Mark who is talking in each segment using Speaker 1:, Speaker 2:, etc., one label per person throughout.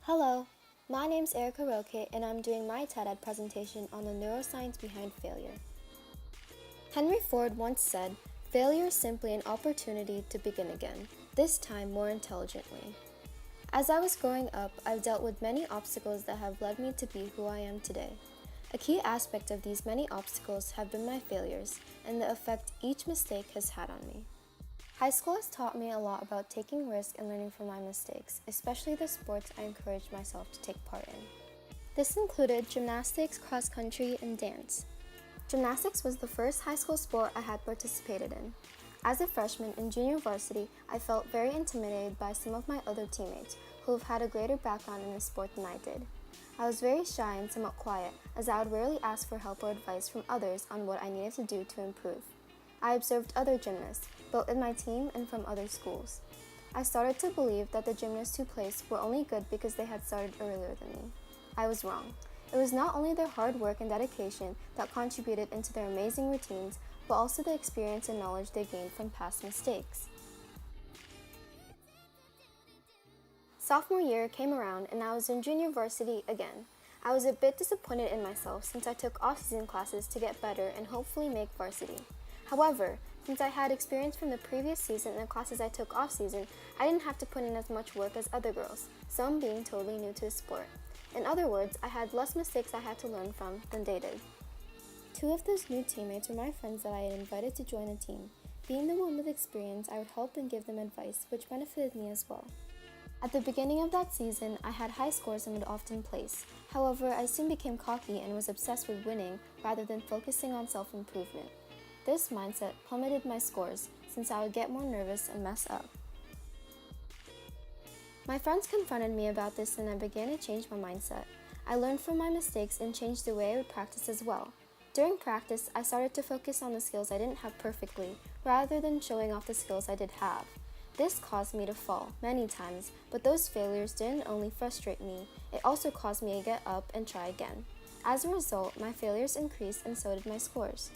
Speaker 1: Hello, my name's Erika Roque and I'm doing my TED presentation on the neuroscience behind failure. Henry Ford once said, "Failure is simply an opportunity to begin again, this time more intelligently." As I was growing up, I've dealt with many obstacles that have led me to be who I am today. A key aspect of these many obstacles have been my failures and the effect each mistake has had on me. High school has taught me a lot about taking risks and learning from my mistakes, especially the sports I encouraged myself to take part in. This included gymnastics, cross country, and dance. Gymnastics was the first high school sport I had participated in. As a freshman in junior varsity, I felt very intimidated by some of my other teammates who have had a greater background in the sport than I did. I was very shy and somewhat quiet, as I would rarely ask for help or advice from others on what I needed to do to improve. I observed other gymnasts, both in my team and from other schools. I started to believe that the gymnasts who placed were only good because they had started earlier than me. I was wrong. It was not only their hard work and dedication that contributed into their amazing routines, but also the experience and knowledge they gained from past mistakes. Sophomore year came around and I was in junior varsity again. I was a bit disappointed in myself since I took off-season classes to get better and hopefully make varsity. However, since I had experience from the previous season in the classes I took off-season, I didn't have to put in as much work as other girls, some being totally new to the sport. In other words, I had less mistakes I had to learn from than they did. Two of those new teammates were my friends that I had invited to join the team. Being the one with experience, I would help and give them advice, which benefited me as well. At the beginning of that season, I had high scores and would often place. However, I soon became cocky and was obsessed with winning rather than focusing on self-improvement. This mindset plummeted my scores since I would get more nervous and mess up. My friends confronted me about this and I began to change my mindset. I learned from my mistakes and changed the way I would practice as well. During practice, I started to focus on the skills I didn't have perfectly rather than showing off the skills I did have. This caused me to fall many times, but those failures didn't only frustrate me, it also caused me to get up and try again. As a result, my failures increased and so did my scores.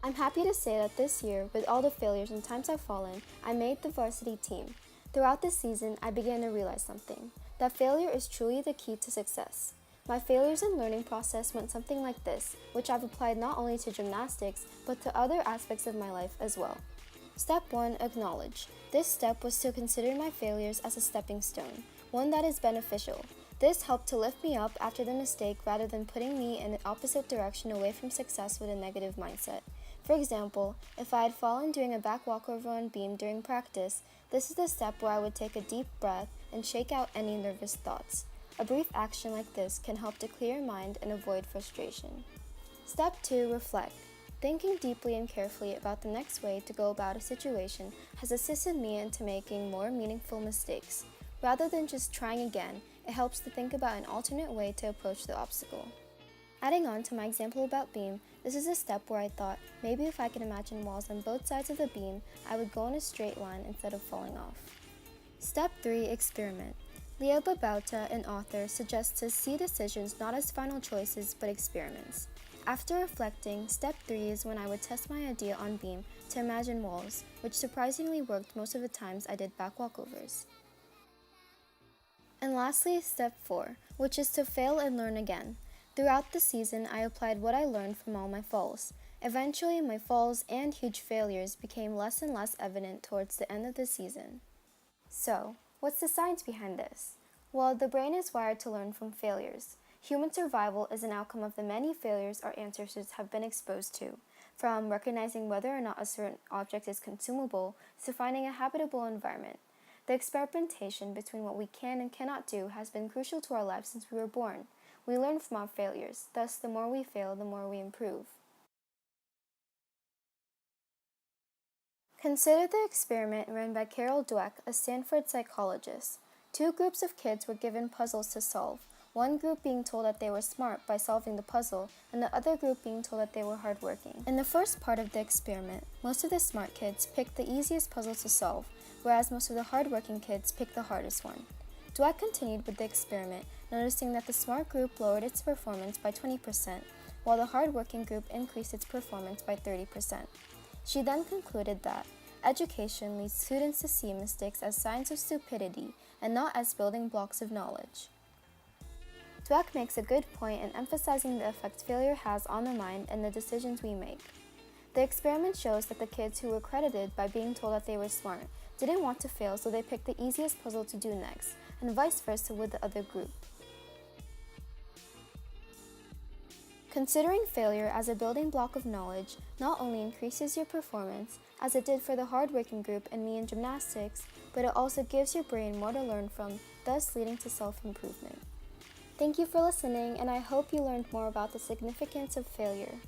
Speaker 1: I'm happy to say that this year, with all the failures and times I've fallen, I made the varsity team. Throughout this season, I began to realize something, that failure is truly the key to success. My failures and learning process went something like this, which I've applied not only to gymnastics, but to other aspects of my life as well. Step 1. Acknowledge. This step was to consider my failures as a stepping stone, one that is beneficial. This helped to lift me up after the mistake rather than putting me in the opposite direction away from success with a negative mindset. For example, if I had fallen doing a back walkover on beam during practice, this is the step where I would take a deep breath and shake out any nervous thoughts. A brief action like this can help to clear your mind and avoid frustration. Step 2. Reflect. Thinking deeply and carefully about the next way to go about a situation has assisted me into making more meaningful mistakes. Rather than just trying again, it helps to think about an alternate way to approach the obstacle. Adding on to my example about beam, this is a step where I thought, maybe if I could imagine walls on both sides of the beam, I would go in a straight line instead of falling off. Step 3. Experiment. Leo Babauta, an author, suggests to see decisions not as final choices but experiments. After reflecting, step 3 is when I would test my idea on beam to imagine walls, which surprisingly worked most of the times I did back walkovers. And lastly, step 4, which is to fail and learn again. Throughout the season, I applied what I learned from all my falls. Eventually, my falls and huge failures became less and less evident towards the end of the season. So, what's the science behind this? Well, the brain is wired to learn from failures. Human survival is an outcome of the many failures our ancestors have been exposed to, from recognizing whether or not a certain object is consumable to finding a habitable environment. The experimentation between what we can and cannot do has been crucial to our lives since we were born. We learn from our failures, thus the more we fail, the more we improve. Consider the experiment run by Carol Dweck, a Stanford psychologist. Two groups of kids were given puzzles to solve, one group being told that they were smart by solving the puzzle, and the other group being told that they were hardworking. In the first part of the experiment, most of the smart kids picked the easiest puzzle to solve, whereas most of the hardworking kids picked the hardest one. Dweck continued with the experiment, noticing that the smart group lowered its performance by 20%, while the hardworking group increased its performance by 30%. She then concluded that education leads students to see mistakes as signs of stupidity and not as building blocks of knowledge. Dweck makes a good point in emphasizing the effect failure has on the mind and the decisions we make. The experiment shows that the kids who were credited by being told that they were smart didn't want to fail, so they picked the easiest puzzle to do next, and vice versa with the other group. Considering failure as a building block of knowledge not only increases your performance, as it did for the hardworking group and me in gymnastics, but it also gives your brain more to learn from, thus leading to self-improvement. Thank you for listening, and I hope you learned more about the significance of failure.